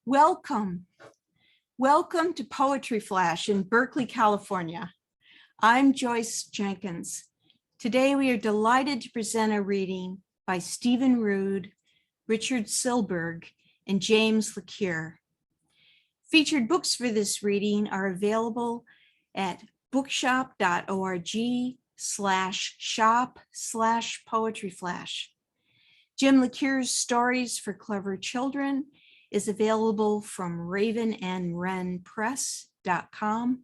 Welcome. Welcome to Poetry Flash in Berkeley, California. I'm Joyce Jenkins. Today we are delighted to present a reading by Stephen Rood, Richard Silberg, and James LeCuyer. Featured books for this reading are available at bookshop.org/shop/poetryflash. Jim LeCuyeur's Stories for Clever Children is available from ravenandwrenpress.com.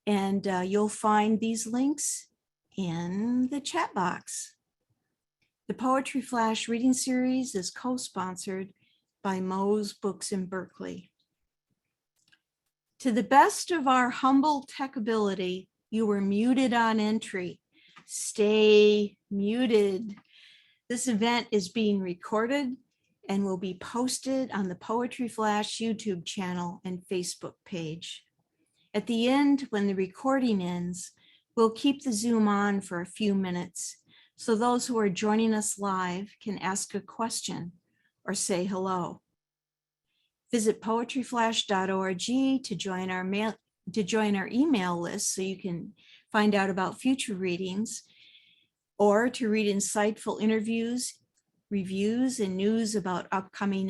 And you'll find these links in the chat box. The Poetry Flash reading series is co-sponsored by Moe's Books in Berkeley. To the best of our humble tech ability, you were muted on entry. Stay muted. This event is being recorded and will be posted on the Poetry Flash YouTube channel and Facebook page. At the end, when the recording ends, we'll keep the Zoom on for a few minutes so those who are joining us live can ask a question or say hello. Visit poetryflash.org to join our email list so you can find out about future readings or to read insightful interviews, reviews, and news about upcoming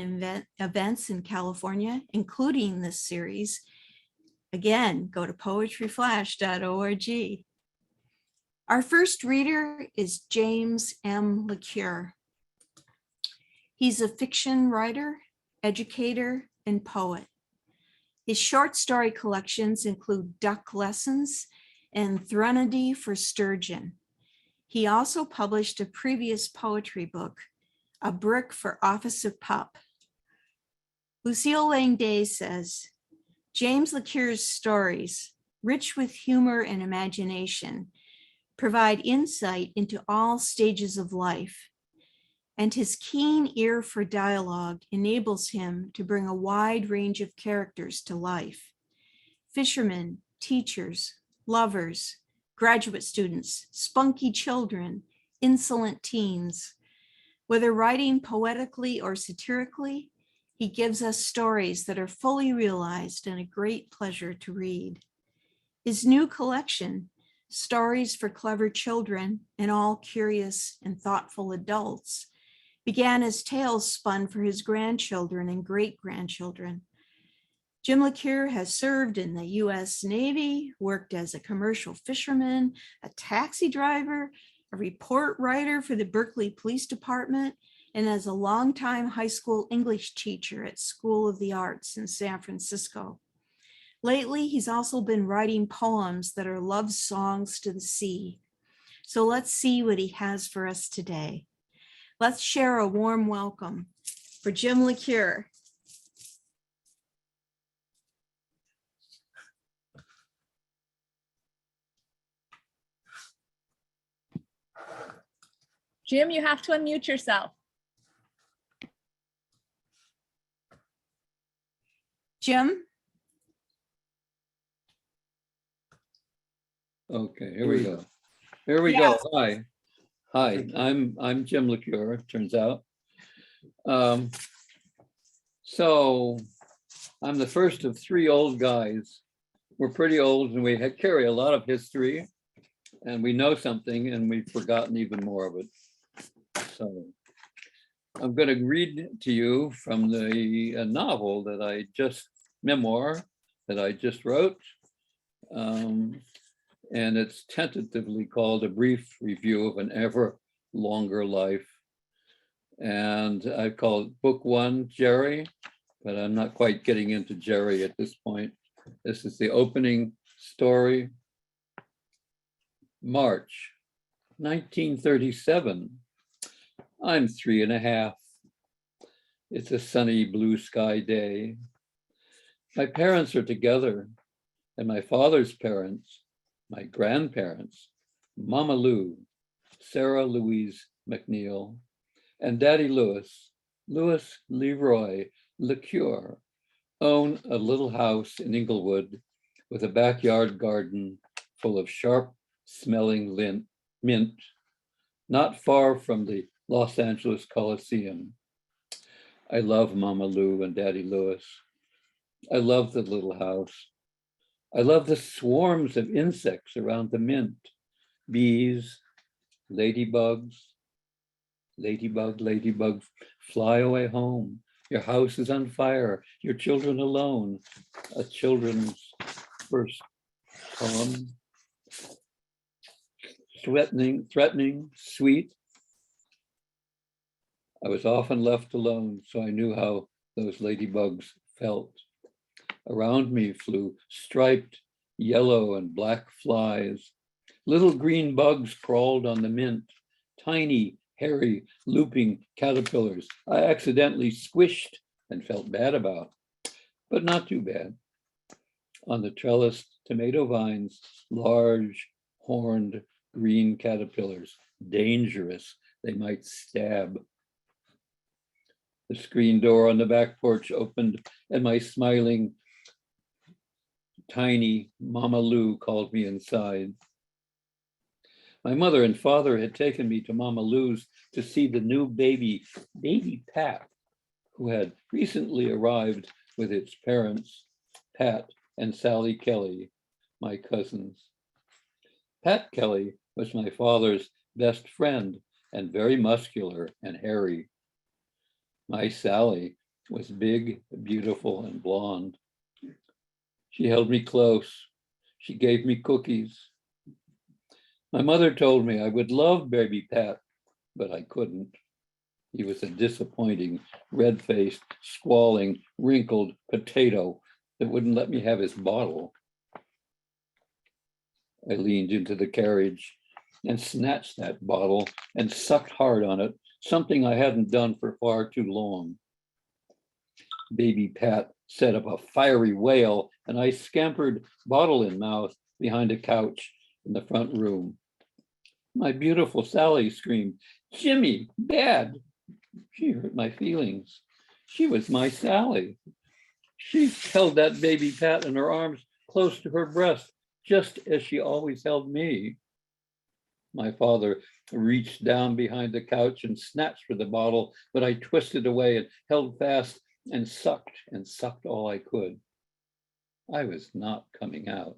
events in California, including this series. Again, go to poetryflash.org. Our first reader is James M. LeCuyer. He's a fiction writer, educator, and poet. His short story collections include Duck Lessons and Threnody for Sturgeon. He also published a previous poetry book, A Brick for Office of Pup. Lucille Langday says, James LeCuyeur's stories, rich with humor and imagination, provide insight into all stages of life, and his keen ear for dialogue enables him to bring a wide range of characters to life. Fishermen, teachers, lovers, graduate students, spunky children, insolent teens. Whether writing poetically or satirically, he gives us stories that are fully realized and a great pleasure to read. His new collection, Stories for Clever Children and All Curious and Thoughtful Adults, began as tales spun for his grandchildren and great-grandchildren. Jim LeCuyer has served in the U.S. Navy, worked as a commercial fisherman, a taxi driver, a report writer for the Berkeley Police Department, and as a longtime high school English teacher at School of the Arts in San Francisco. Lately, he's also been writing poems that are love songs to the sea. So let's see what he has for us today. Let's share a warm welcome for Jim LeCuyer. Jim, you have to unmute yourself. Jim? Okay, here we go. Here we go. Hi. I'm Jim LeCuyer, it turns out. So I'm the first of three old guys. We're pretty old and we carry a lot of history and we know something and we've forgotten even more of it. So I'm going to read to you from the novel that memoir that I just wrote. And it's tentatively called A Brief Review of an Ever Longer Life. And I call it Book One, Jerry, but I'm not quite getting into Jerry at this point. This is the opening story. March 1937. I'm 3.5. It's a sunny blue sky day. My parents are together, and my father's parents, my grandparents, Mama Lou, Sarah Louise McNeil, and Daddy Louis Leroy LeCuyer, own a little house in Inglewood with a backyard garden full of sharp-smelling mint, not far from the Los Angeles Coliseum. I love Mama Lou and Daddy Lewis. I love the little house. I love the swarms of insects around the mint. Bees, ladybugs, ladybugs, fly away home. Your house is on fire, your children alone. A children's first poem. Threatening, sweet. I was often left alone, so I knew how those ladybugs felt. Around me flew striped yellow and black flies. Little green bugs crawled on the mint, tiny, hairy, looping caterpillars I accidentally squished and felt bad about, but not too bad. On the trellised tomato vines, large, horned, green caterpillars, dangerous, they might stab. The screen door on the back porch opened and my smiling, tiny Mama Lou called me inside. My mother and father had taken me to Mama Lou's to see the new baby Pat, who had recently arrived with its parents, Pat and Sally Kelly, my cousins. Pat Kelly was my father's best friend and very muscular and hairy. My Sally was big, beautiful, and blonde. She held me close. She gave me cookies. My mother told me I would love baby Pat, but I couldn't. He was a disappointing, red-faced, squalling, wrinkled potato that wouldn't let me have his bottle. I leaned into the carriage and snatched that bottle and sucked hard on it, something I hadn't done for far too long. Baby Pat set up a fiery wail and I scampered, bottle in mouth, behind a couch in the front room. My beautiful Sally screamed, "Jimmy, Dad!" She hurt my feelings. She was my Sally. She held that baby Pat in her arms close to her breast, just as she always held me. My father reached down behind the couch and snatched for the bottle, but I twisted away and held fast and sucked all I could. I was not coming out.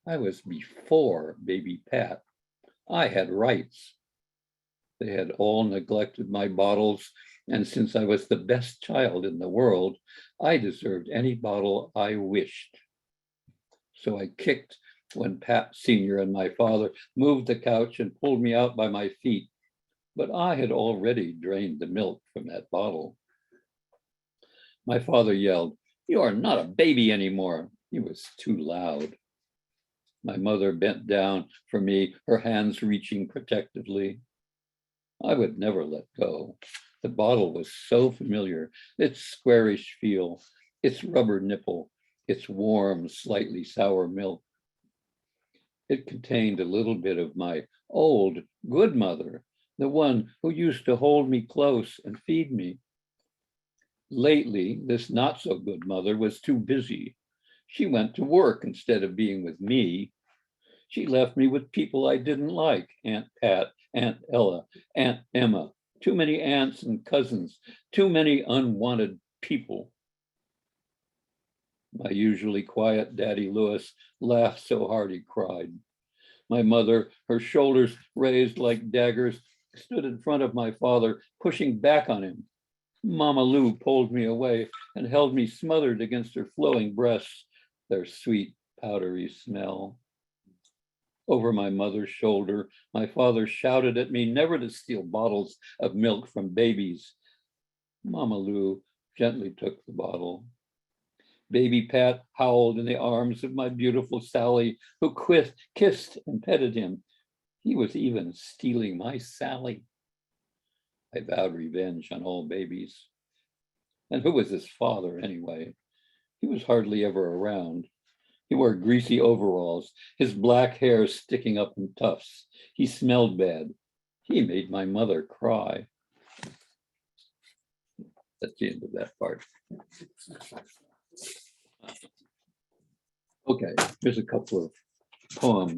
I was before baby Pat. I had rights. They had all neglected my bottles, and since I was the best child in the world, I deserved any bottle I wished. So I kicked when Pat Sr. and my father moved the couch and pulled me out by my feet, but I had already drained the milk from that bottle. My father yelled, "You are not a baby anymore." He was too loud. My mother bent down for me, her hands reaching protectively. I would never let go. The bottle was so familiar, its squarish feel, its rubber nipple, its warm, slightly sour milk. It contained a little bit of my old, good mother, the one who used to hold me close and feed me. Lately, this not so good mother was too busy. She went to work instead of being with me. She left me with people I didn't like, Aunt Pat, Aunt Ella, Aunt Emma, too many aunts and cousins, too many unwanted people. My usually quiet Daddy Lewis laughed so hard he cried. My mother, her shoulders raised like daggers, stood in front of my father, pushing back on him. Mama Lou pulled me away and held me smothered against her flowing breasts, their sweet, powdery smell. Over my mother's shoulder, my father shouted at me never to steal bottles of milk from babies. Mama Lou gently took the bottle. Baby Pat howled in the arms of my beautiful Sally, who kissed and petted him. He was even stealing my Sally. I vowed revenge on all babies. And who was his father anyway? He was hardly ever around. He wore greasy overalls, his black hair sticking up in tufts. He smelled bad. He made my mother cry. That's the end of that part. Okay, here's a couple of poems.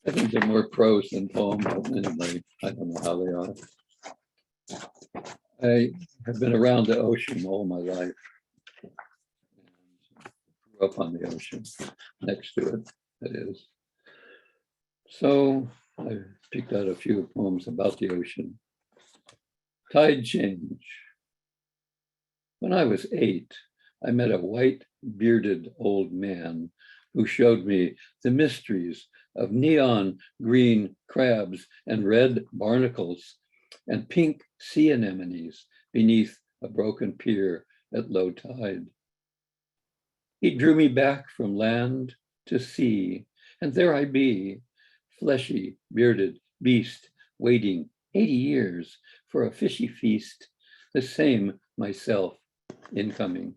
I think they're more prose than poems, but anyway, I don't know how they are. I have been around the ocean all my life. Grew up on the ocean, next to it, that is. So I picked out a few poems about the ocean. Tide change. When I was 8, I met a white bearded old man who showed me the mysteries of neon green crabs and red barnacles and pink sea anemones beneath a broken pier at low tide. He drew me back from land to sea, and there I be, fleshy, bearded beast, waiting 80 years for a fishy feast, the same myself incoming.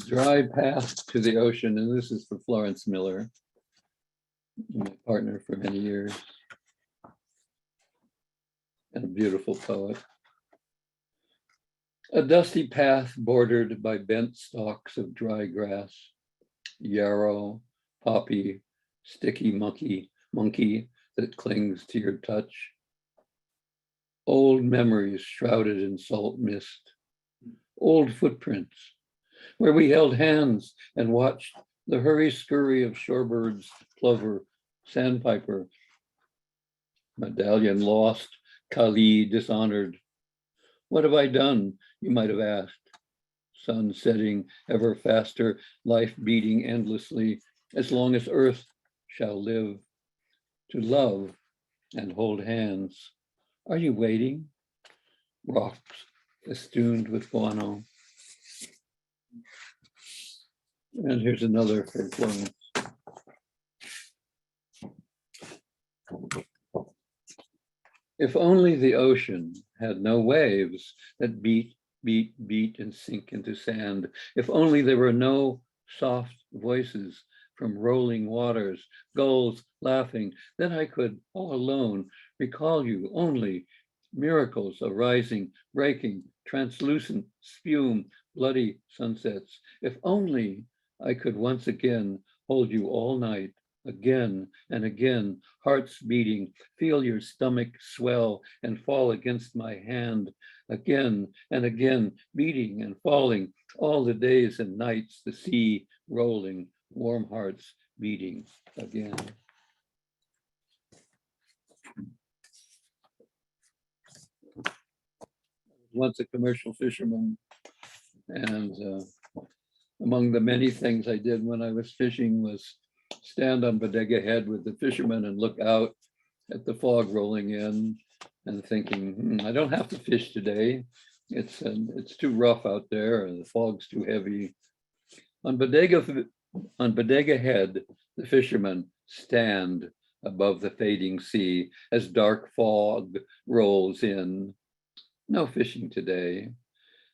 Dry path to the ocean, and this is for Florence Miller, my partner for many years, and a beautiful poet. A dusty path bordered by bent stalks of dry grass, yarrow, poppy, sticky monkey that clings to your touch. Old memories shrouded in salt mist, old footprints where we held hands and watched the hurry-scurry of shorebirds, plover, sandpiper, medallion lost, Kali dishonored. What have I done, you might have asked. Sun setting ever faster, life beating endlessly, as long as earth shall live. To love and hold hands. Are you waiting? Rocks festooned with guano. And here's another for Florence. If only the ocean had no waves that beat, and sink into sand. If only there were no soft voices from rolling waters, gulls laughing, then I could all alone recall you only. Miracles arising, breaking, translucent spume, bloody sunsets. If only I could once again hold you all night, again and again, hearts beating, feel your stomach swell and fall against my hand, again and again, beating and falling, all the days and nights, the sea rolling, warm hearts beating again. Once a commercial fisherman, and among the many things I did when I was fishing was stand on Bodega Head with the fishermen and look out at the fog rolling in and thinking, I don't have to fish today. It's too rough out there, and the fog's too heavy. On Bodega Head, the fishermen stand above the fading sea as dark fog rolls in. No fishing today.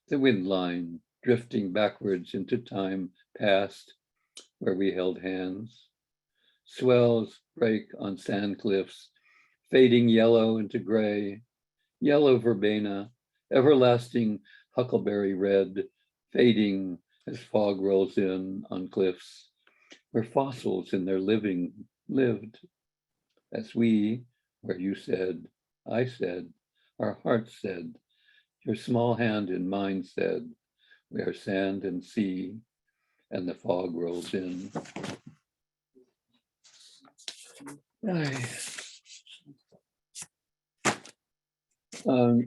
The wind line drifting backwards into time past where we held hands. Swells break on sand cliffs, fading yellow into gray, yellow verbena, everlasting huckleberry red, fading as fog rolls in on cliffs where fossils in their living lived. As we, where you said, I said, our hearts said, your small hand in mine said, we are sand and sea, and the fog rolls in.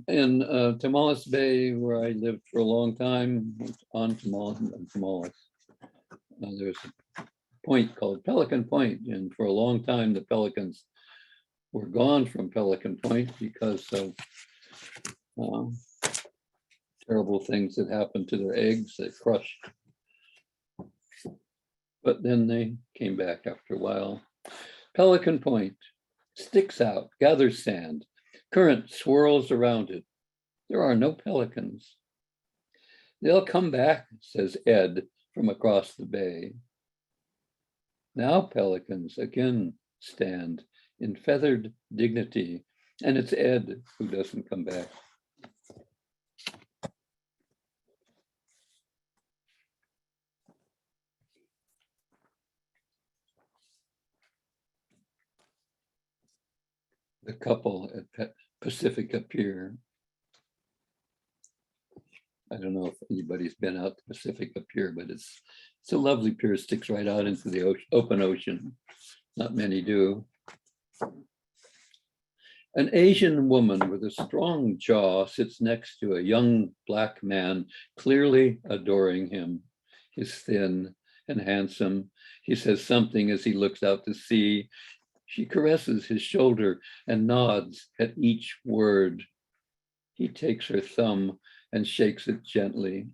In Tamales Bay, where I lived for a long time, on Tamales, there's a point called Pelican Point, and for a long time the pelicans were gone from Pelican Point because of terrible things that happened to their eggs. They crushed, but then they came back after a while. Pelican Point sticks out, gathers sand, current swirls around it. There are no pelicans. They'll come back, says Ed from across the bay. Now pelicans again stand in feathered dignity, and it's Ed who doesn't come back. couple at Pacifica Pier. I don't know if anybody's been out to Pacifica Pier, but it's a lovely pier, sticks right out into the ocean, open ocean. Not many do. An Asian woman with a strong jaw sits next to a young Black man, clearly adoring him. He's thin and handsome. He says something as he looks out to sea. She caresses his shoulder and nods at each word. He takes her thumb and shakes it gently.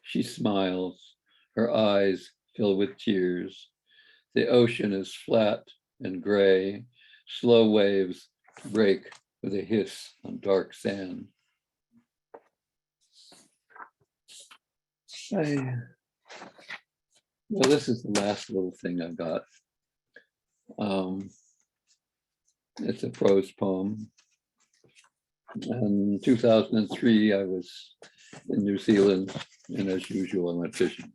She smiles. Her eyes fill with tears. The ocean is flat and gray. Slow waves break with a hiss on dark sand. Well, this is the last little thing I've got. It's a prose poem. In 2003, I was in New Zealand, and as usual, I went fishing.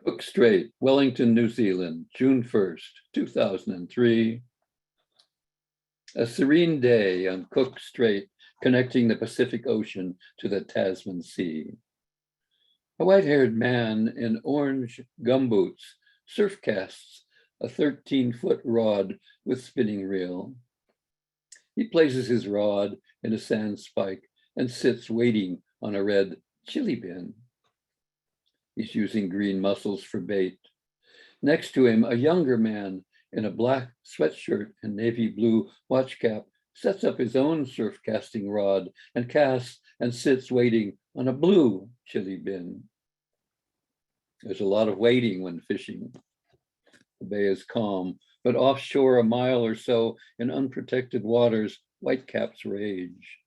Cook Strait, Wellington, New Zealand, June 1st, 2003. A serene day on Cook Strait, connecting the Pacific Ocean to the Tasman Sea. A white-haired man in orange gumboots surf casts a 13-foot rod with spinning reel. He places his rod in a sand spike and sits waiting on a red chili bin. He's using green mussels for bait. Next to him, a younger man in a black sweatshirt and navy blue watch cap sets up his own surf casting rod and casts and sits waiting on a blue chili bin. There's a lot of waiting when fishing. The bay is calm, but offshore a mile or so in unprotected waters, whitecaps rage.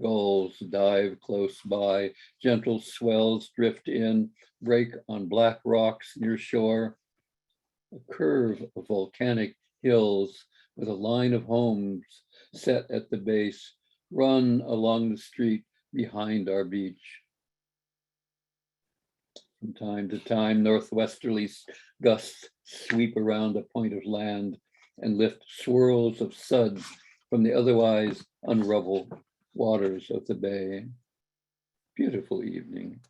Gulls dive close by, gentle swells drift in, break on black rocks near shore. A curve of volcanic hills with a line of homes set at the base run along the street behind our beach. From time to time, northwesterly gusts sweep around a point of land and lift swirls of suds from the otherwise unruffled waters of the bay. Beautiful evening.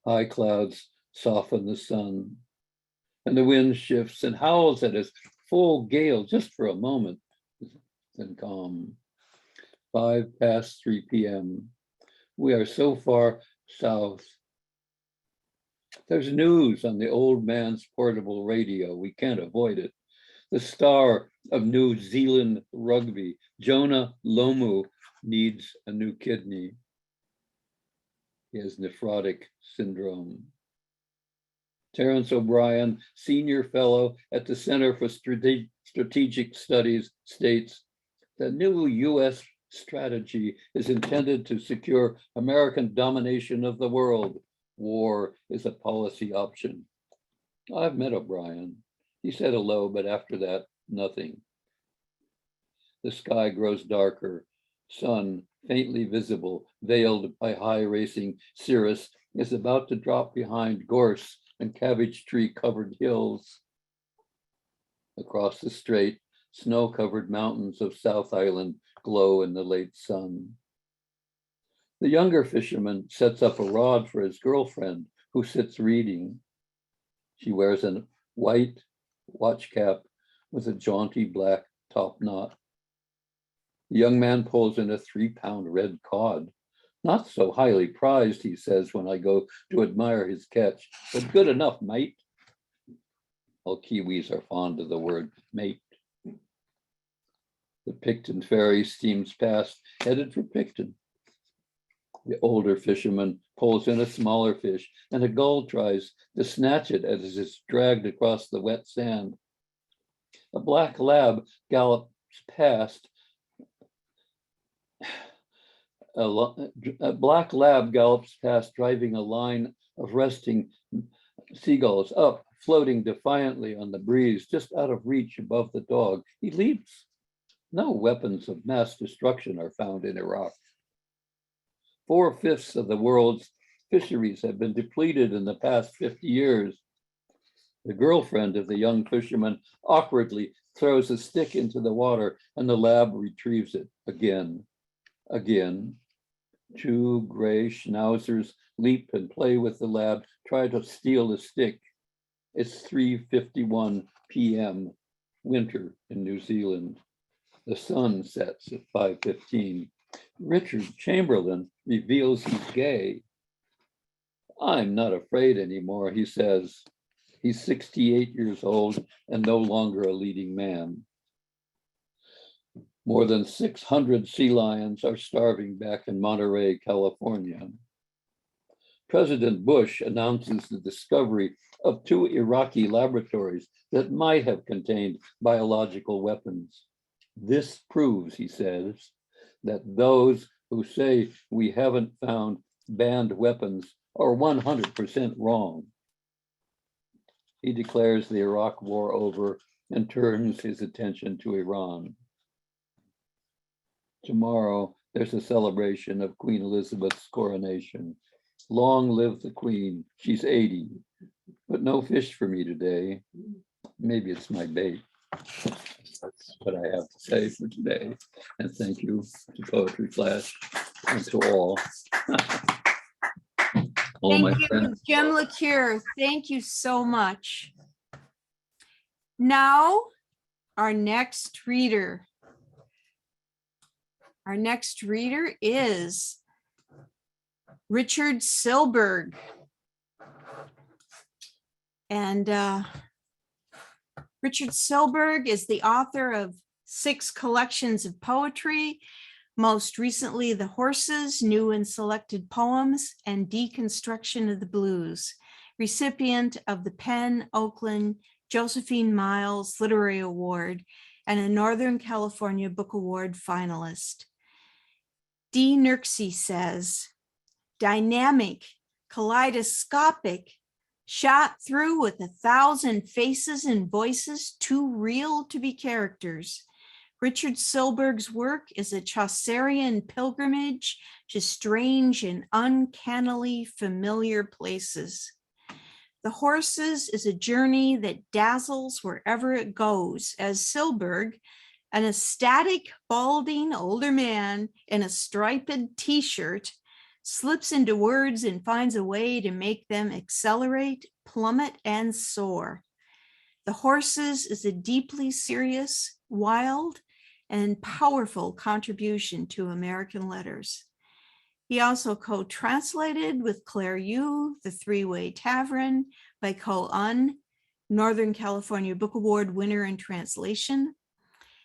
High clouds soften the sun, and the wind shifts and howls at us full gale just for a moment, then calm. 3 p.m. We are so far south. There's news on the old man's portable radio. We can't avoid it. The star of New Zealand rugby, Jonah Lomu, needs a new kidney. He has nephrotic syndrome. Terence O'Brien, senior fellow at the Center for Strategic Studies, states the new US strategy is intended to secure American domination of the world. War is a policy option. I've met O'Brien. He said hello, but after that, nothing. The sky grows darker. Sun, faintly visible, veiled by high racing cirrus, is about to drop behind gorse and cabbage tree covered hills. Across the strait, snow-covered mountains of South Island glow in the late sun. The younger fisherman sets up a rod for his girlfriend, who sits reading. She wears a white watch cap with a jaunty black top knot. The young man pulls in a 3-pound red cod. Not so highly prized, he says when I go to admire his catch, but good enough, mate. All Kiwis are fond of the word mate. The Picton ferry steams past, headed for Picton. The older fisherman pulls in a smaller fish, and a gull tries to snatch it as it's dragged across the wet sand. A black lab gallops past. A black lab gallops past, driving a line of resting seagulls up, floating defiantly on the breeze, just out of reach above the dog. He leaps. No weapons of mass destruction are found in Iraq. 4/5 of the world's fisheries have been depleted in the past 50 years. The girlfriend of the young fisherman awkwardly throws a stick into the water and the lab retrieves it again. Two gray schnauzers leap and play with the lab, try to steal the stick. It's 3:51 p.m., winter in New Zealand. The sun sets at 5:15. Richard Chamberlain reveals he's gay. I'm not afraid anymore, he says. He's 68 years old and no longer a leading man. More than 600 sea lions are starving back in Monterey, California. President Bush announces the discovery of 2 Iraqi laboratories that might have contained biological weapons. This proves, he says, that those who say we haven't found banned weapons are 100% wrong. He declares the Iraq war over and turns his attention to Iran. Tomorrow, there's a celebration of Queen Elizabeth's coronation. Long live the Queen, she's 80, but no fish for me today. Maybe it's my bait. That's what I have to say for today. And thank you to Poetry Flash and to all. All my Thank you, friends. Jim LeCuyer. Thank you so much. Now, our next reader. Our next reader is Richard Silberg. And Richard Silberg is the author of 6 collections of poetry, most recently The Horses, New and Selected Poems, and Deconstruction of the Blues, recipient of the Penn Oakland Josephine Miles Literary Award and a Northern California Book Award finalist. D. Nurksey says, dynamic, kaleidoscopic, shot through with 1,000 faces and voices too real to be characters. Richard Silberg's work is a Chaucerian pilgrimage to strange and uncannily familiar places. The Horses is a journey that dazzles wherever it goes, as Silberg, an ecstatic, balding older man in a striped t-shirt, slips into words and finds a way to make them accelerate, plummet, and soar. The Horses is a deeply serious, wild, and powerful contribution to American letters. He also co-translated with Claire Yu, The Three-Way Tavern by Ko Un, Northern California Book Award winner in translation,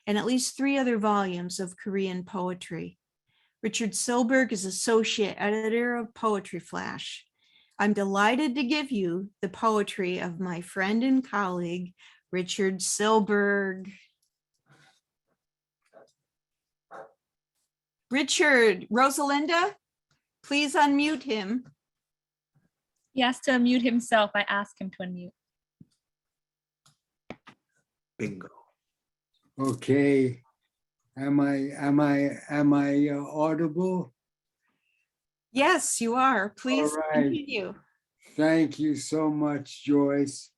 and at least 3 other volumes of Korean poetry. Richard Silberg is associate editor of Poetry Flash. I'm delighted to give you the poetry of my friend and colleague, Richard Silberg. Richard, Rosalinda, please unmute him. He has to unmute himself. I asked him to unmute. Bingo. Okay. Am I audible? Yes, you are. Please All right. continue. Thank you so much, Joyce.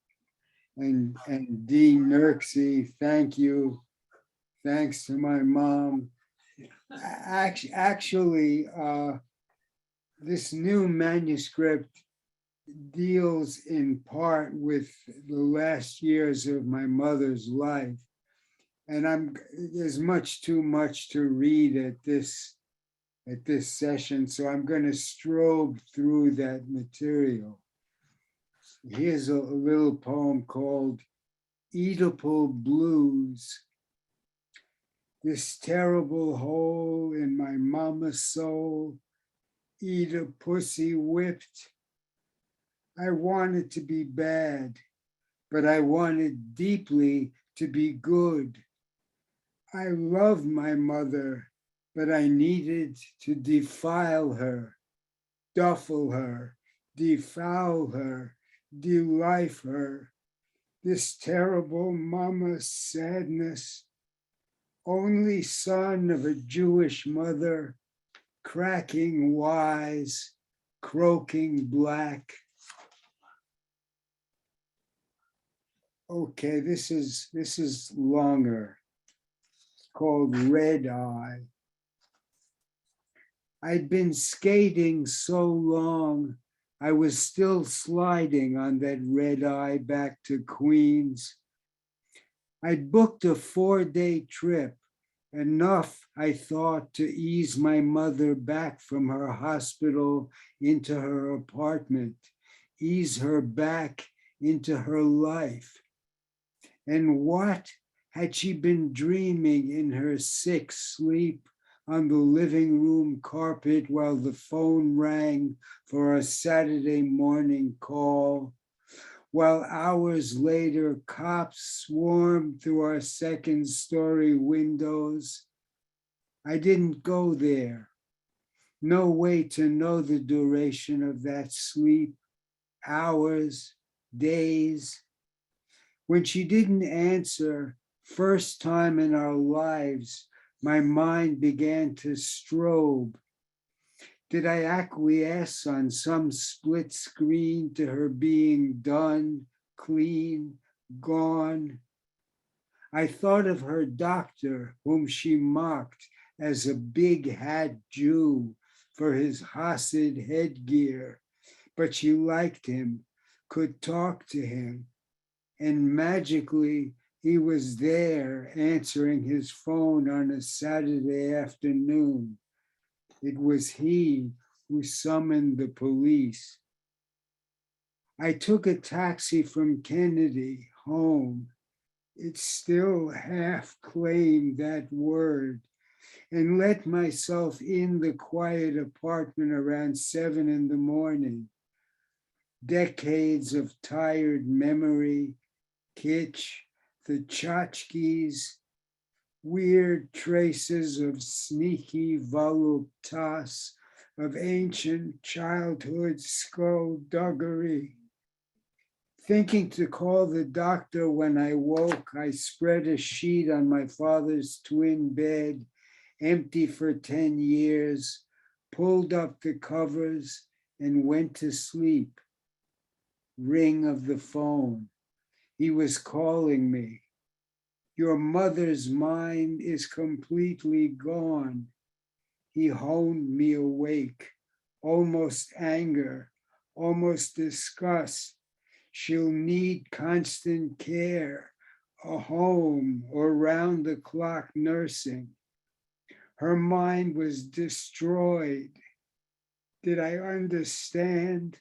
And Dean Nurksey, thank you. Thanks to my mom. Actually, this new manuscript deals in part with the last years of my mother's life. And there's too much to read at this session, so I'm going to strobe through that material. Here's a little poem called Eatapal Blues. This terrible hole in my mama's soul, eat a pussy whipped. I wanted to be bad, but I wanted deeply to be good. I loved my mother, but I needed to defile her, duffel her, defoul her, de-life her. This terrible mama's sadness, only son of a Jewish mother, cracking wise, croaking black. Okay, this is longer. It's called Red Eye. I'd been skating so long, I was still sliding on that red eye back to Queens. I'd booked a 4-day trip, enough, I thought, to ease my mother back from her hospital into her apartment, ease her back into her life. And what had she been dreaming in her sick sleep on the living room carpet while the phone rang for a Saturday morning call? While hours later, cops swarmed through our second-story windows. I didn't go there. No way to know the duration of that sleep, hours, days. When she didn't answer, first time in our lives, my mind began to strobe. Did I acquiesce on some split screen to her being done, clean, gone? I thought of her doctor, whom she mocked as a big hat Jew for his Hasid headgear, but she liked him, could talk to him, and magically he was there answering his phone on a Saturday afternoon. It was he who summoned the police. I took a taxi from Kennedy home. It still half claimed that word, and let myself in the quiet apartment around 7 a.m. Decades of tired memory, kitsch, the tchotchkes, weird traces of sneaky voluptas, of ancient childhood skullduggery. Thinking to call the doctor when I woke, I spread a sheet on my father's twin bed, empty for 10 years, pulled up the covers and went to sleep. Ring of the phone. He was calling me. Your mother's mind is completely gone. He honed me awake, almost anger, almost disgust. She'll need constant care, a home or round-the-clock nursing. Her mind was destroyed. Did I understand?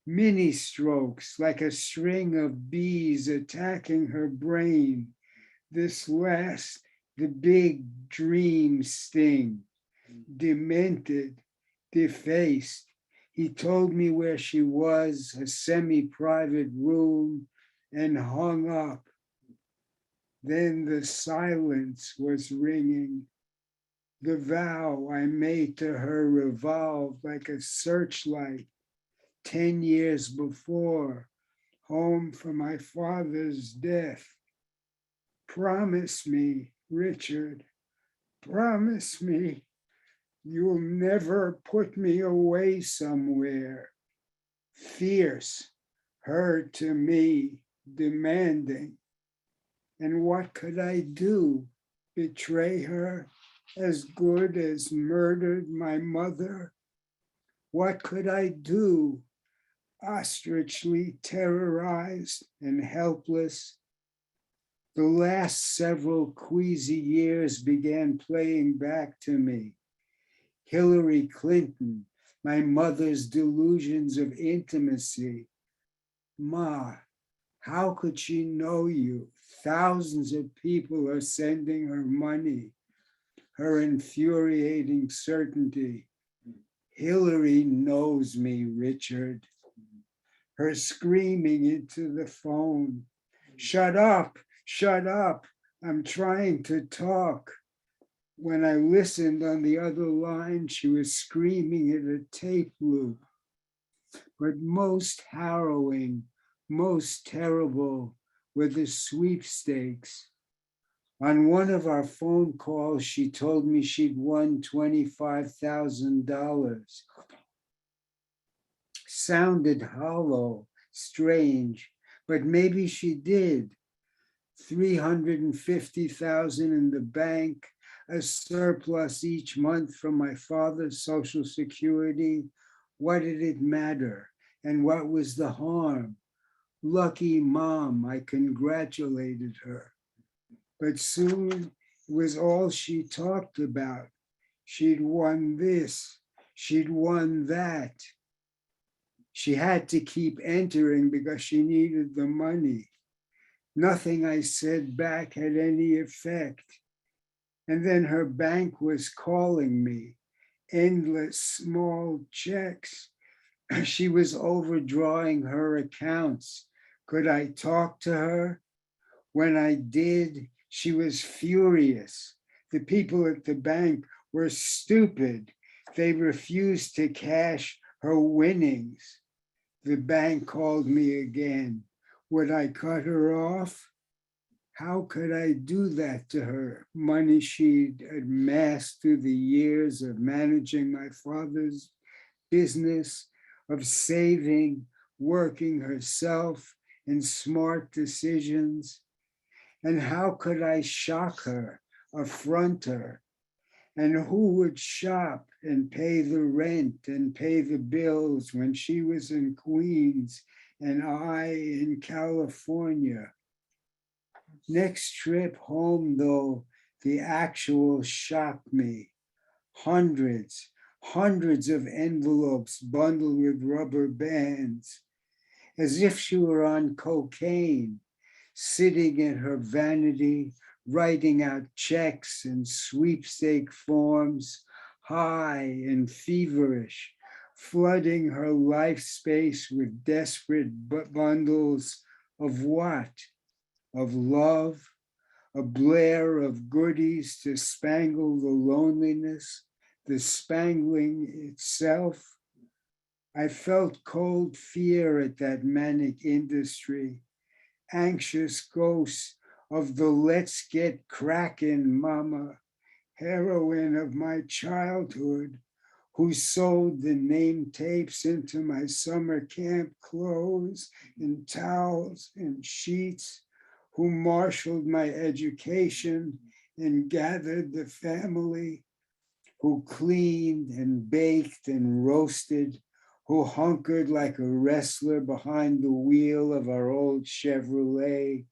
Mini strokes like a string of bees attacking her brain. This last, the big dream sting, demented, defaced. He told me where she was, a semi-private room, and hung up. Then the silence was ringing. The vow I made to her revolved like a searchlight 10 years before, home for my father's death. Promise me, Richard, promise me you'll never put me away somewhere. Fierce, her to me, demanding. And what could I do? Betray her as good as murdered my mother? What could I do? Ostrichly terrorized and helpless. The last several queasy years began playing back to me. Hillary Clinton, my mother's delusions of intimacy. Ma, how could she know you? Thousands of people are sending her money. Her infuriating certainty. Hillary knows me, Richard. Her screaming into the phone. Shut up, I'm trying to talk. When I listened on the other line, she was screaming at a tape loop. But most harrowing, most terrible were the sweepstakes. On one of our phone calls, she told me she'd won $25,000. Sounded hollow, strange, but maybe she did. 350,000 in the bank, a surplus each month from my father's Social Security. What did it matter? And what was the harm? Lucky mom, I congratulated her. But soon it was all she talked about. She'd won this, she'd won that. She had to keep entering because she needed the money. Nothing I said back had any effect. And then her bank was calling me, endless small checks. She was overdrawing her accounts. Could I talk to her? When I did, she was furious. The people at the bank were stupid. They refused to cash her winnings. The bank called me again. Would I cut her off? How could I do that to her? Money she'd amassed through the years of managing my father's business, of saving, working herself in smart decisions. And how could I shock her, affront her? And who would shop and pay the rent and pay the bills when she was in Queens and I in California? Next trip home, though, the actual shocked me. Hundreds of envelopes bundled with rubber bands, as if she were on cocaine, sitting in her vanity, writing out checks and sweepstake forms, high and feverish, flooding her life space with desperate bundles of what? Of love, a blare of goodies to spangle the loneliness, the spangling itself. I felt cold fear at that manic industry, anxious ghosts of the let's get crackin' mama, heroine of my childhood, who sewed the name tapes into my summer camp clothes and towels and sheets, who marshaled my education and gathered the family, who cleaned and baked and roasted, who hunkered like a wrestler behind the wheel of our old Chevrolet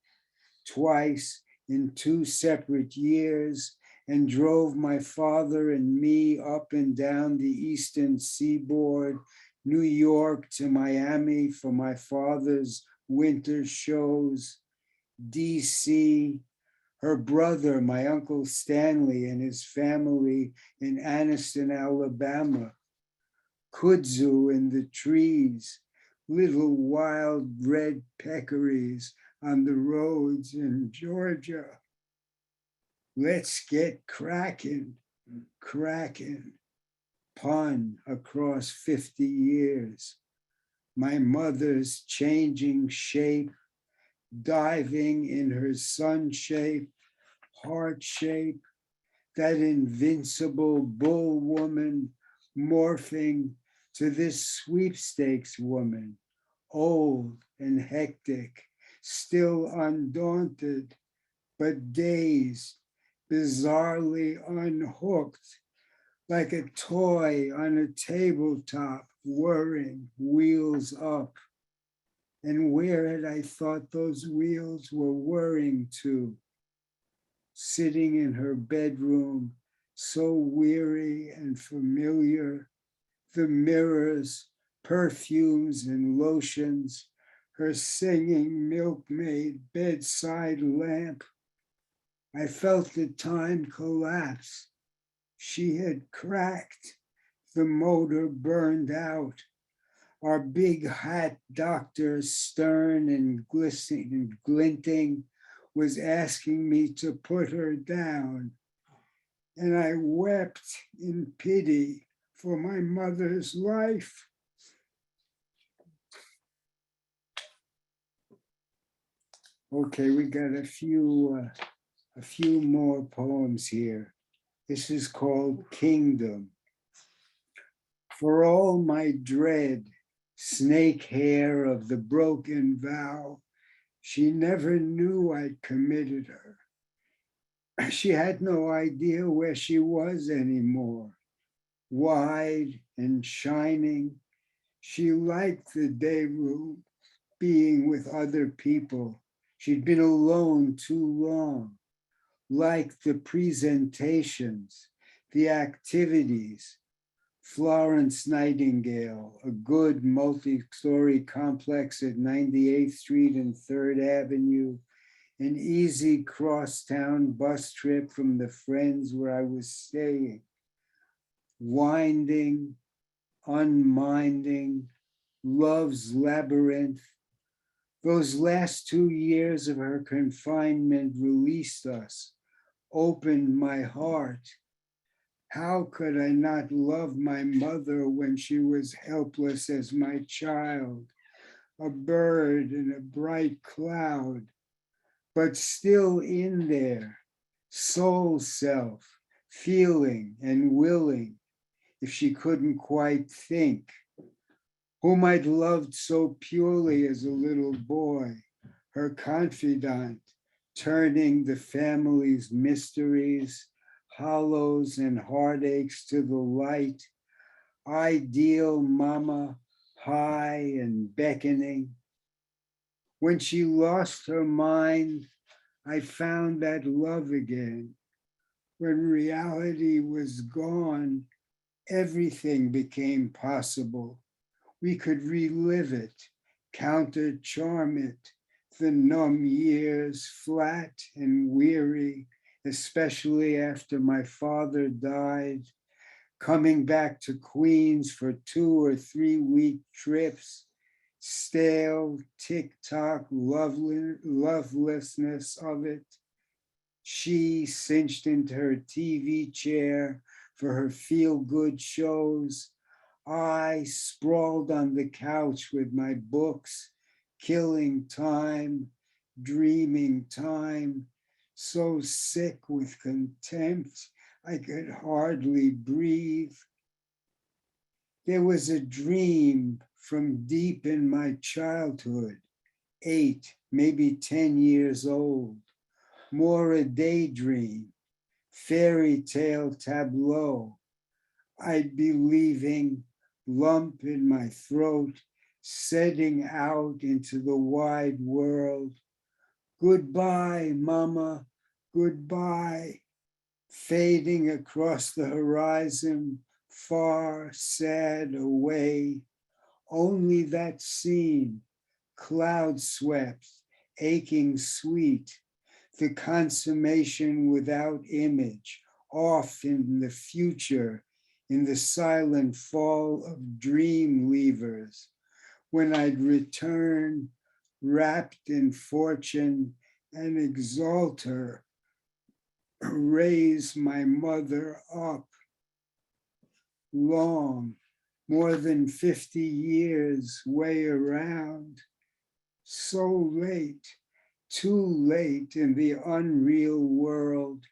twice in 2 separate years, and drove my father and me up and down the eastern seaboard, New York to Miami for my father's winter shows, DC, her brother, my Uncle Stanley, and his family in Anniston, Alabama, kudzu in the trees, little wild red peccaries on the roads in Georgia. Let's get crackin', pun across 50 years. My mother's changing shape, diving in her sun shape, heart shape, that invincible bull woman morphing to this sweepstakes woman, old and hectic, still undaunted, but dazed, bizarrely unhooked, like a toy on a tabletop, whirring, wheels up. And where had I thought those wheels were whirring to? Sitting in her bedroom, so weary and familiar, the mirrors, perfumes and lotions, her singing milkmaid bedside lamp. I felt the time collapse. She had cracked, the motor burned out. Our big hat doctor, stern and glistening and glinting, was asking me to put her down. And I wept in pity for my mother's life. Okay, we got a few more poems here. This is called Kingdom. For all my dread, snake hair of the broken vow, She never knew I'd committed her. She had no idea where she was anymore. Wide and shining, she liked the day room, being with other people. She'd been alone too long, liked the presentations, the activities. Florence Nightingale, a good multi-story complex at 98th Street and 3rd Avenue, an easy crosstown bus trip from the Friends where I was staying. Winding, unminding, love's labyrinth. Those last 2 years of her confinement released us, opened my heart. How could I not love my mother when she was helpless as my child, a bird in a bright cloud, but still in there, soul self, feeling and willing, if she couldn't quite think, whom I'd loved so purely as a little boy, her confidant, turning the family's mysteries, hollows and heartaches to the light, ideal mama, high and beckoning. When she lost her mind, I found that love again. When reality was gone, everything became possible. We could relive it, counter charm it, the numb years, flat and weary, especially after my father died, coming back to Queens for 2 or 3 week trips, stale tick-tock lovelessness of it. She cinched into her TV chair for her feel-good shows. I sprawled on the couch with my books, killing time, dreaming time, so sick with contempt, I could hardly breathe. There was a dream from deep in my childhood, 8, maybe 10 years old, more a daydream, fairy tale tableau. I'd be leaving, lump in my throat, setting out into the wide world. Goodbye, mama, goodbye. Fading across the horizon, far, sad away. Only that scene, cloud swept, aching sweet, the consummation without image, off in the future, in the silent fall of dream leavers, when I'd return, wrapped in fortune, and exalt her, raise my mother up. Long, more than 50 years way around, so late, too late in the unreal world,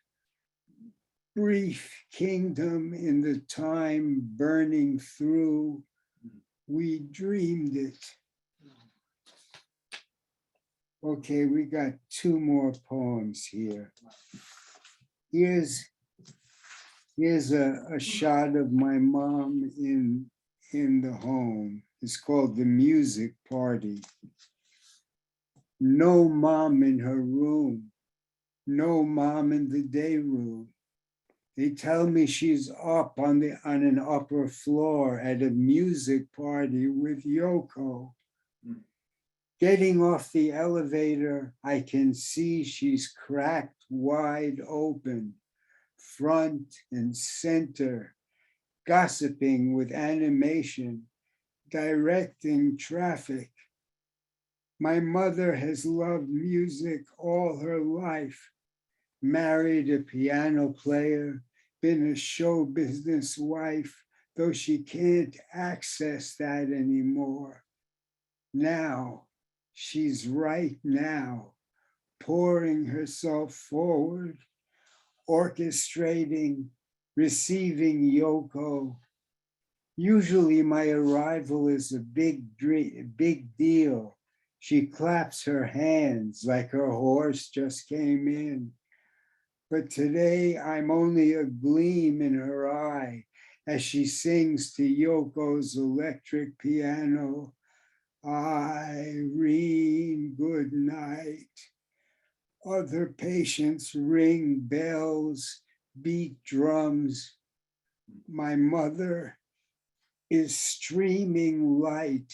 brief kingdom in the time burning through, we dreamed it. Okay, we got 2 more poems here. Here's a shot of my mom in the home. It's called The Music Party. No mom in her room, no mom in the day room. They tell me she's up on an upper floor at a music party with Yoko. Getting off the elevator, I can see she's cracked wide open, front and center, gossiping with animation, directing traffic. My mother has loved music all her life, married a piano player, been a show business wife, though she can't access that anymore. Now, she's right now, pouring herself forward, orchestrating, receiving Yoko. Usually my arrival is a big deal, She claps her hands like her horse just came in. But today I'm only a gleam in her eye as she sings to Yoko's electric piano, Irene, good night. Other patients ring bells, beat drums. My mother is streaming light,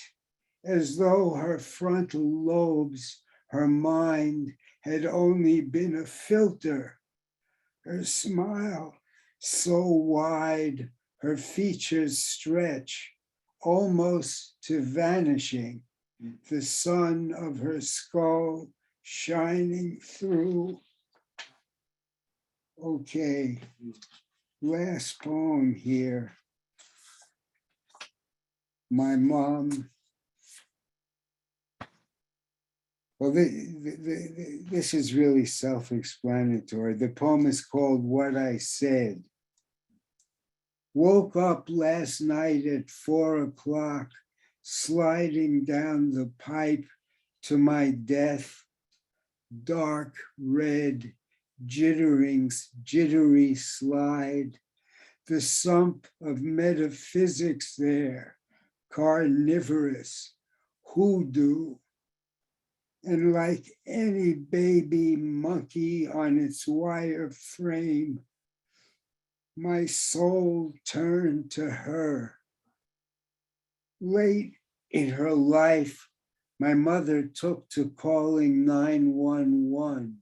as though her frontal lobes, her mind had only been a filter. Her smile so wide, her features stretch almost to vanishing, the sun of her skull shining through. Okay, last poem here. My mom. Well, this is really self-explanatory. The poem is called What I Said. Woke up last night at 4 o'clock, sliding down the pipe to my death. Dark red, jittery slide. The sump of metaphysics there, carnivorous, hoodoo. And like any baby monkey on its wire frame, my soul turned to her. Late in her life, my mother took to calling 911.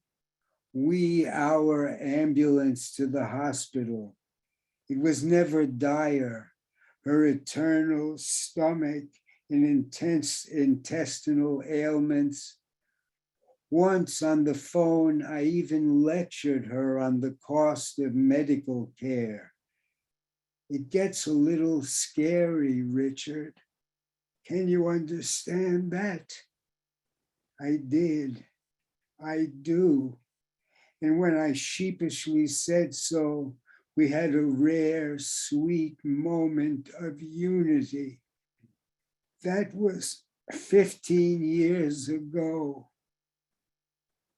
Wee hour ambulance to the hospital. It was never dire. Her eternal stomach and intense intestinal ailments. Once on the phone, I even lectured her on the cost of medical care. It gets a little scary, Richard. Can you understand that? I did. I do. And when I sheepishly said so, we had a rare, sweet moment of unity. That was 15 years ago.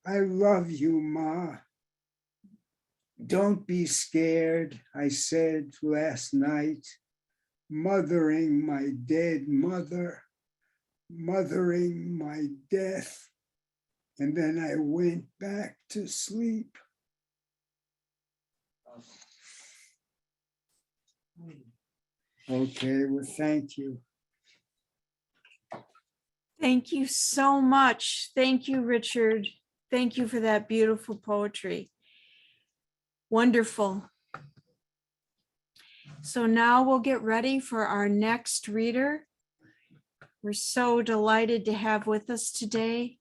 I love you, Ma. Don't be scared, I said last night, mothering my dead mother, mothering my death. And then I went back to sleep. Okay, well, thank you. Thank you so much. Thank you, Richard. Thank you for that beautiful poetry. Wonderful. So now we'll get ready for our next reader. We're so delighted to have with us today.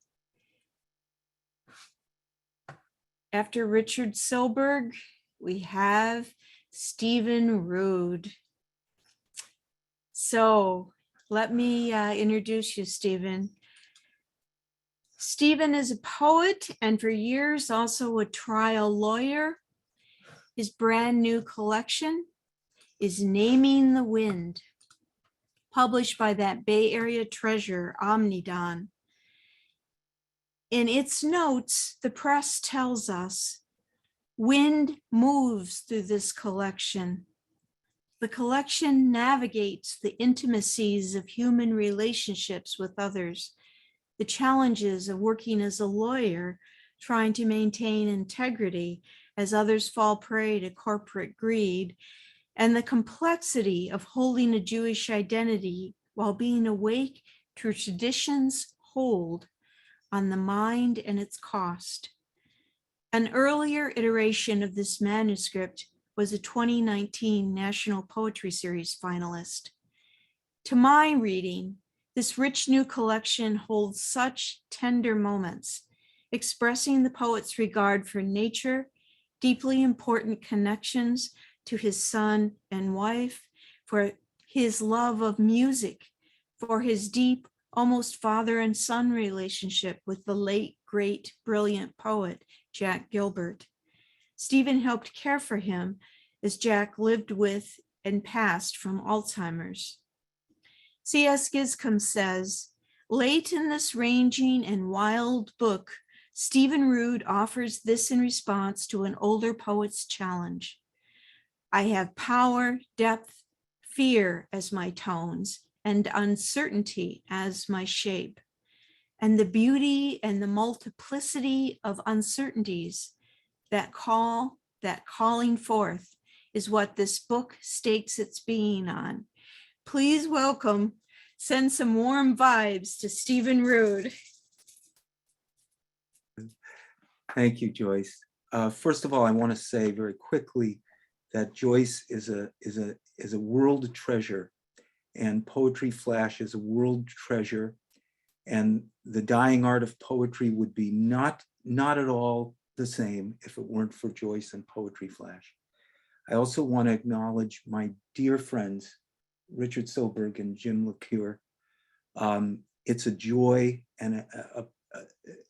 After Richard Silberg, we have Stephen Rood. So let me introduce you, Stephen. Stephen is a poet and for years also a trial lawyer. His brand new collection is Naming the Wind, published by that Bay Area treasure, Omnidon. In its notes, the press tells us, wind moves through this collection. The collection navigates the intimacies of human relationships with others, the challenges of working as a lawyer, trying to maintain integrity as others fall prey to corporate greed, and the complexity of holding a Jewish identity while being awake to traditions hold on the mind and its cost. An earlier iteration of this manuscript was a 2019 National Poetry Series finalist. To my reading, this rich new collection holds such tender moments, expressing the poet's regard for nature, deeply important connections to his son and wife, for his love of music, for his deep, almost father and son relationship with the late, great, brilliant poet, Jack Gilbert. Stephen helped care for him as Jack lived with and passed from Alzheimer's. C.S. Giscombe says, Late in this ranging and wild book, Stephen Rood offers this in response to an older poet's challenge. I have power, depth, fear as my tones, and uncertainty as my shape. And the beauty and the multiplicity of uncertainties that calling forth is what this book stakes its being on. Please welcome, send some warm vibes to Stephen Rood. Thank you, Joyce. First of all, I want to say very quickly that Joyce is a world treasure, and Poetry Flash is a world treasure, and the dying art of poetry would be not at all the same if it weren't for Joyce and Poetry Flash. I also want to acknowledge my dear friends, Richard Silberg and Jim LeCuyer. It's a joy and an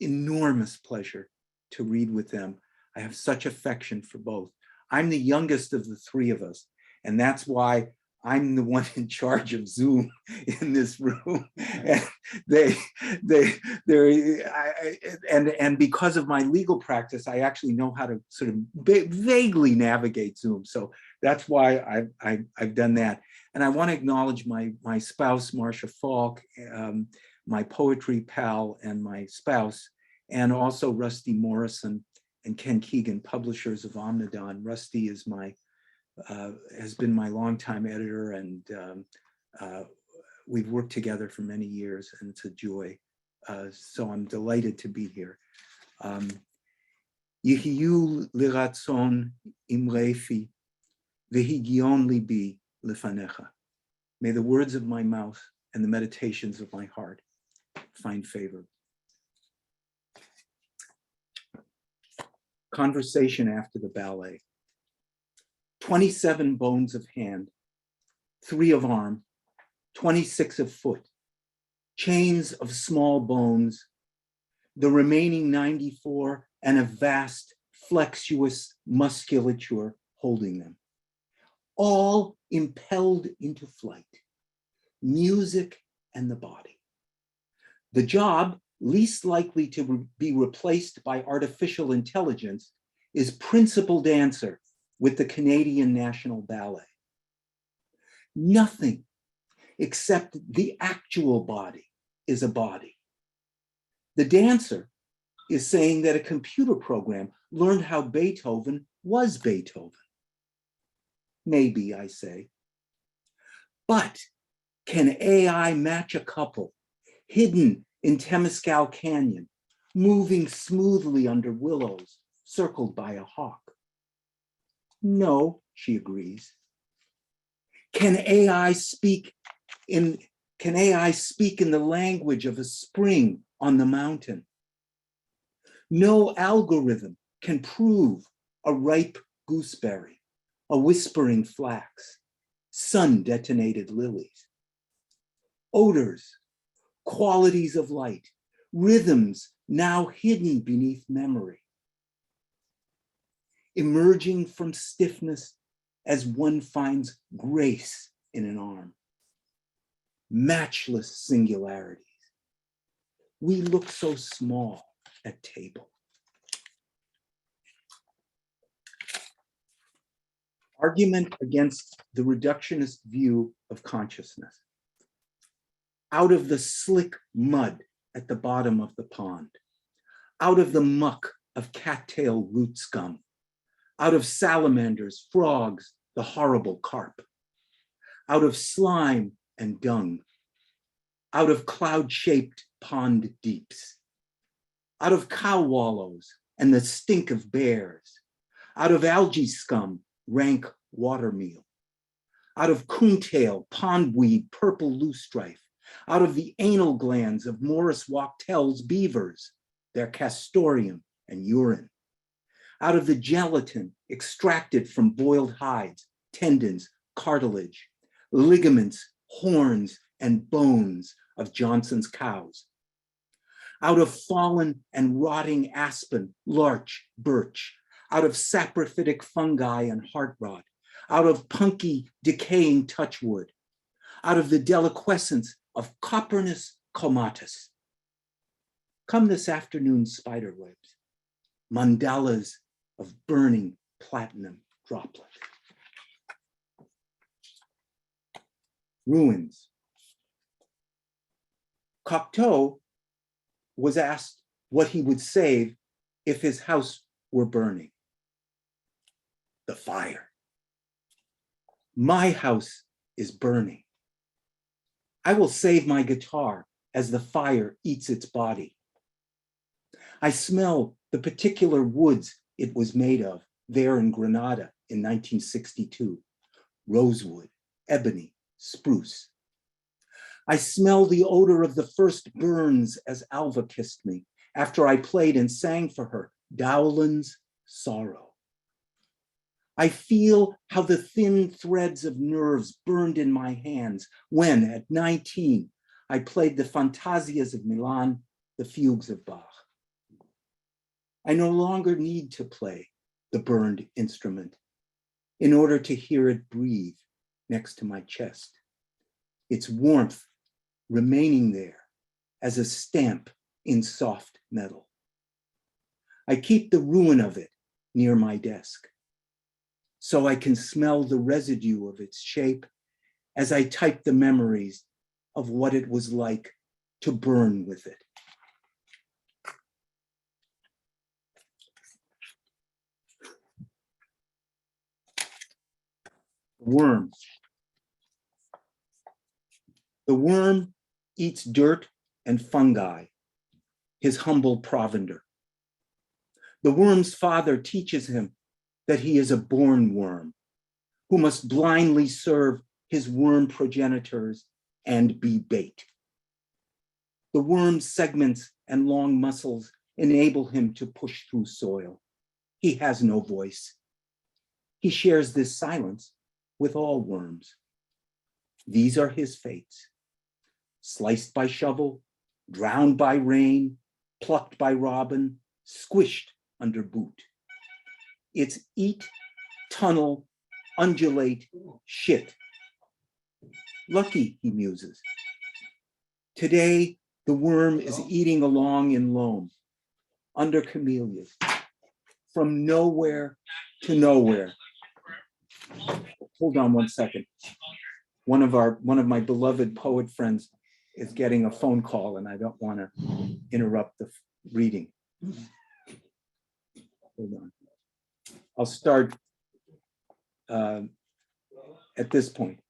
enormous pleasure to read with them. I have such affection for both. I'm the youngest of the three of us, and that's why I'm the one in charge of Zoom in this room. And because of my legal practice, I actually know how to sort of vaguely navigate Zoom. So that's why I've done that. And I want to acknowledge my spouse, Marcia Falk, my poetry pal and my spouse, and also Rusty Morrison and Ken Keegan, publishers of Omnidon. Rusty is has been my longtime editor, and we've worked together for many years, and it's a joy. So I'm delighted to be here. Yehiyu liratzon imrefi, vehigion libi lefanecha. May the words of my mouth and the meditations of my heart find favor. Conversation after the ballet. 27 bones of hand, 3 of arm, 26 of foot, chains of small bones, the remaining 94, and a vast flexuous musculature holding them, all impelled into flight, music and the body. The job least likely to be replaced by artificial intelligence is principal dancer with the Canadian National Ballet. Nothing except the actual body is a body. The dancer is saying that a computer program learned how Beethoven was Beethoven. Maybe, I say. But can AI match a couple hidden in Temescal Canyon, moving smoothly under willows, circled by a hawk? No, she agrees. Can AI speak in the language of a spring on the mountain? No algorithm can prove a ripe gooseberry, a whispering flax, sun-detonated lilies. Odors, qualities of light, rhythms now hidden beneath memory. Emerging from stiffness as one finds grace in an arm. Matchless singularities. We look so small at table. Argument against the reductionist view of consciousness. Out of the slick mud at the bottom of the pond, out of the muck of cattail root scum, out of salamanders, frogs, the horrible carp, out of slime and dung, out of cloud-shaped pond deeps, out of cow wallows and the stink of bears, out of algae scum, rank water meal, out of coontail, pondweed, purple loosestrife, out of the anal glands of Morris Wachtell's beavers, their castoreum and urine, out of the gelatin extracted from boiled hides, tendons, cartilage, ligaments, horns, and bones of Johnson's cows, out of fallen and rotting aspen, larch, birch, out of saprophytic fungi and heart rot, out of punky, decaying touchwood, out of the deliquescence of coperness comatus. Come this afternoon, spider webs, mandalas of burning platinum droplet. Ruins. Cocteau was asked what he would save if his house were burning. The fire. My house is burning. I will save my guitar as the fire eats its body. I smell the particular woods it was made of there in Granada in 1962. Rosewood, ebony, spruce. I smell the odor of the first burns as Alva kissed me after I played and sang for her Dowland's Sorrow. I feel how the thin threads of nerves burned in my hands when, at 19, I played the Fantasias of Milan, the fugues of Bach. I no longer need to play the burned instrument in order to hear it breathe next to my chest, its warmth remaining there as a stamp in soft metal. I keep the ruin of it near my desk, so I can smell the residue of its shape as I type the memories of what it was like to burn with it. Worm. The worm eats dirt and fungi, his humble provender. The worm's father teaches him that he is a born worm who must blindly serve his worm progenitors and be bait. The worm's segments and long muscles enable him to push through soil. He has no voice. He shares this silence with all worms. These are his fates: sliced by shovel, drowned by rain, plucked by robin, squished under boot. It's eat, tunnel, undulate, shit. Lucky, he muses. Today, the worm is eating along in loam, under camellias, from nowhere to nowhere. Hold on one second. One of my beloved poet friends is getting a phone call, and I don't want to interrupt the reading. Hold on. I'll start at this point.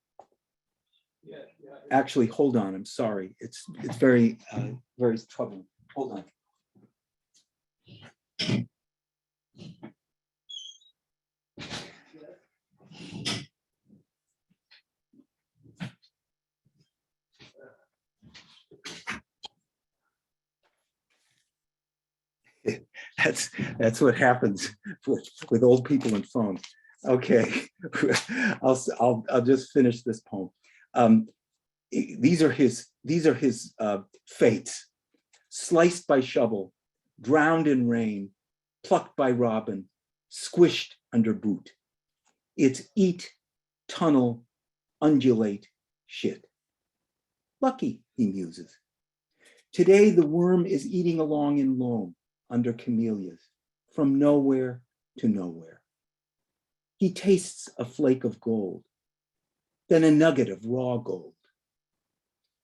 Actually, hold on. I'm sorry. It's very very troubling. Hold on. That's what happens with old people and phones. Okay, I'll just finish this poem. These are his fates: sliced by shovel, drowned in rain, plucked by robin, squished under boot. It's eat, tunnel, undulate, shit. Lucky, he muses. Today the worm is eating along in loam, under camellias, from nowhere to nowhere. He tastes a flake of gold, then a nugget of raw gold.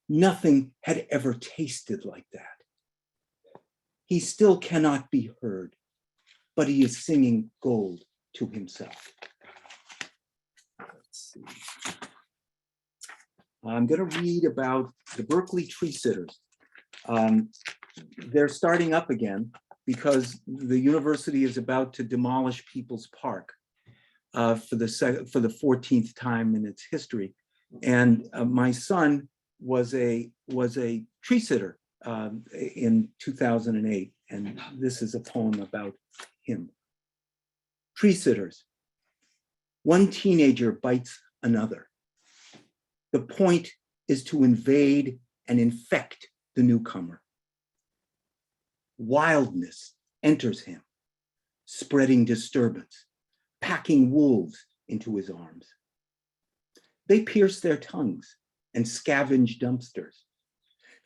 Nothing had ever tasted like that. He still cannot be heard, but he is singing gold to himself. Let's see. I'm going to read about the Berkeley tree sitters. They're starting up again because the university is about to demolish People's Park for the 14th time in its history. And my son was a tree sitter in 2008, and this is a poem about him. Tree sitters. One teenager bites another. The point is to invade and infect the newcomer. Wildness enters him, spreading disturbance, packing wolves into his arms. They pierce their tongues and scavenge dumpsters.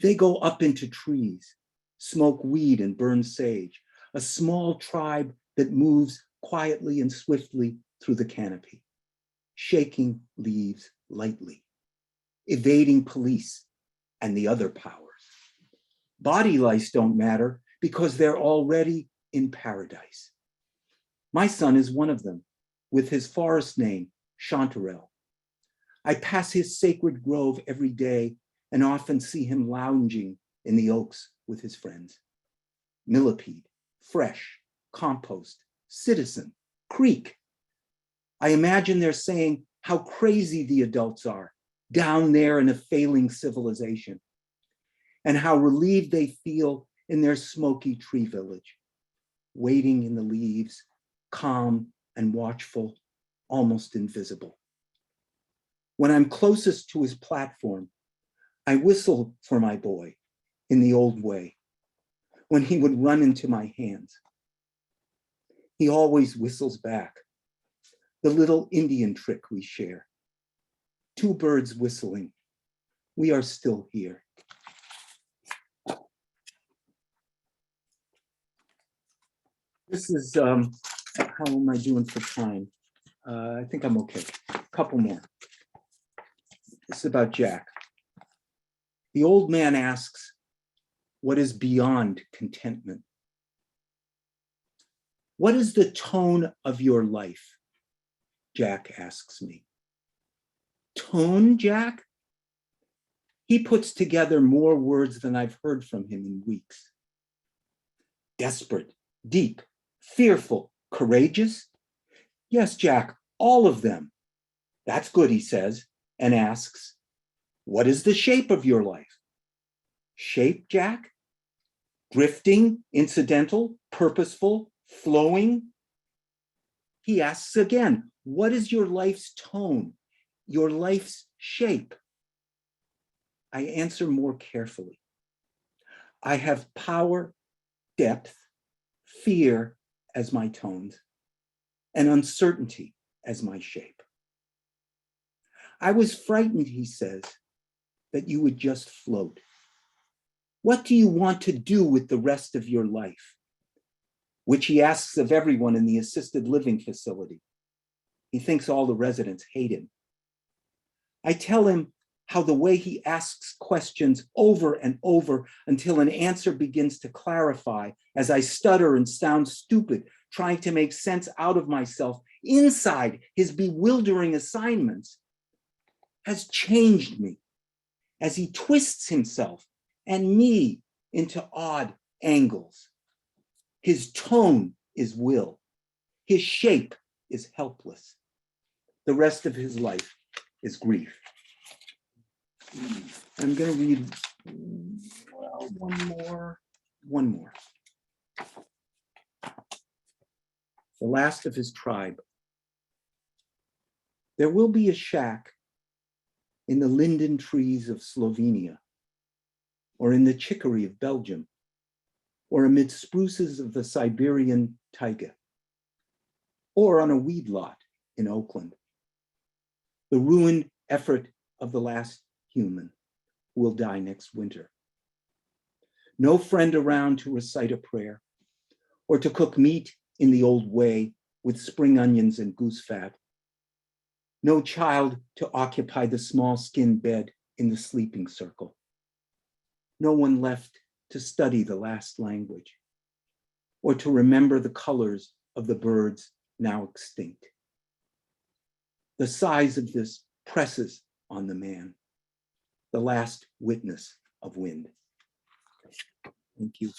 They go up into trees, smoke weed and burn sage, a small tribe that moves quietly and swiftly through the canopy, shaking leaves lightly, evading police and the other powers. Body lice don't matter because they're already in paradise. My son is one of them, with his forest name, Chanterelle. I pass his sacred grove every day and often see him lounging in the oaks with his friends. Millipede, fresh, compost, citizen, creek. I imagine they're saying how crazy the adults are down there in a failing civilization, and how relieved they feel in their smoky tree village, waiting in the leaves, calm and watchful, almost invisible. When I'm closest to his platform, I whistle for my boy in the old way, when he would run into my hands. He always whistles back, the little Indian trick we share. Two birds whistling, we are still here. This is, how am I doing for time? I think I'm okay. A couple more. This is about Jack. The old man asks, what is beyond contentment? What is the tone of your life? Jack asks me. Tone, Jack? He puts together more words than I've heard from him in weeks. Desperate, deep, fearful, courageous? Yes, Jack, all of them. That's good, he says, and asks, what is the shape of your life? Shape, Jack? Drifting, incidental, purposeful, flowing? He asks again, what is your life's tone, your life's shape? I answer more carefully. I have power, depth, fear as my tones, and uncertainty as my shape. I was frightened, he says, that you would just float. What do you want to do with the rest of your life? Which he asks of everyone in the assisted living facility. He thinks all the residents hate him. I tell him how the way he asks questions over and over until an answer begins to clarify as I stutter and sound stupid, trying to make sense out of myself inside his bewildering assignments, has changed me as he twists himself and me into odd angles. His tone is will. His shape is helpless. The rest of his life is grief. I'm going to read, well, one more. The last of his tribe. There will be a shack in the linden trees of Slovenia, or in the chicory of Belgium, or amid spruces of the Siberian taiga, or on a weed lot in Oakland. The ruined effort of the last human who will die next winter. No friend around to recite a prayer, or to cook meat in the old way with spring onions and goose fat. No child to occupy the small skin bed in the sleeping circle. No one left to study the last language, or to remember the colors of the birds now extinct. The size of this presses on the man, the last witness of wind. Thank you.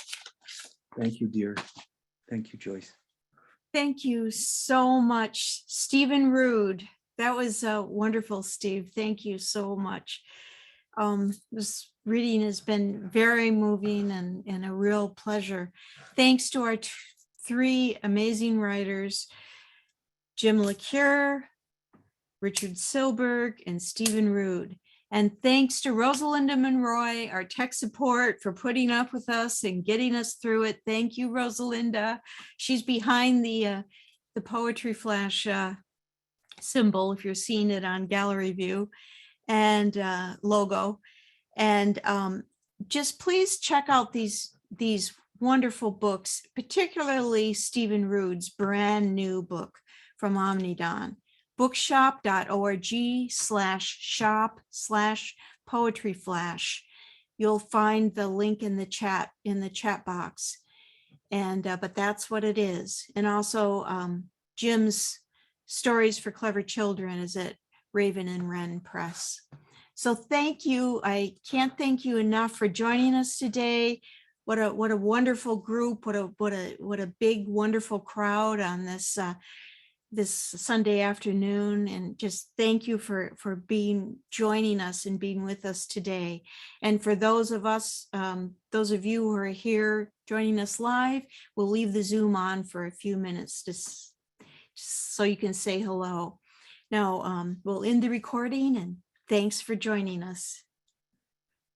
Thank you, dear. Thank you, Joyce. Thank you so much, Stephen Rood. That was wonderful, Steve. Thank you so much. This reading has been very moving and a real pleasure. Thanks to our three amazing writers, Jim LeCuyer, Richard Silberg, and Stephen Rood. And thanks to Rosalinda Monroy, our tech support, for putting up with us and getting us through it. Thank you, Rosalinda. She's behind the Poetry Flash symbol, if you're seeing it on gallery view, and logo. And just please check out these wonderful books, particularly Stephen Rood's brand new book from Omnidon, bookshop.org/shop/poetry-flash. You'll find the link in the chat box. And but that's what it is. And also Jim's Stories for Clever Children is at Raven and Wren Press. So thank you. I can't thank you enough for joining us today. What a wonderful group. What a big wonderful crowd on this this Sunday afternoon. And just thank you for joining us and being with us today. And for those of you who are here joining us live, we'll leave the Zoom on for a few minutes just so you can say hello. Now we'll end the recording, and thanks for joining us.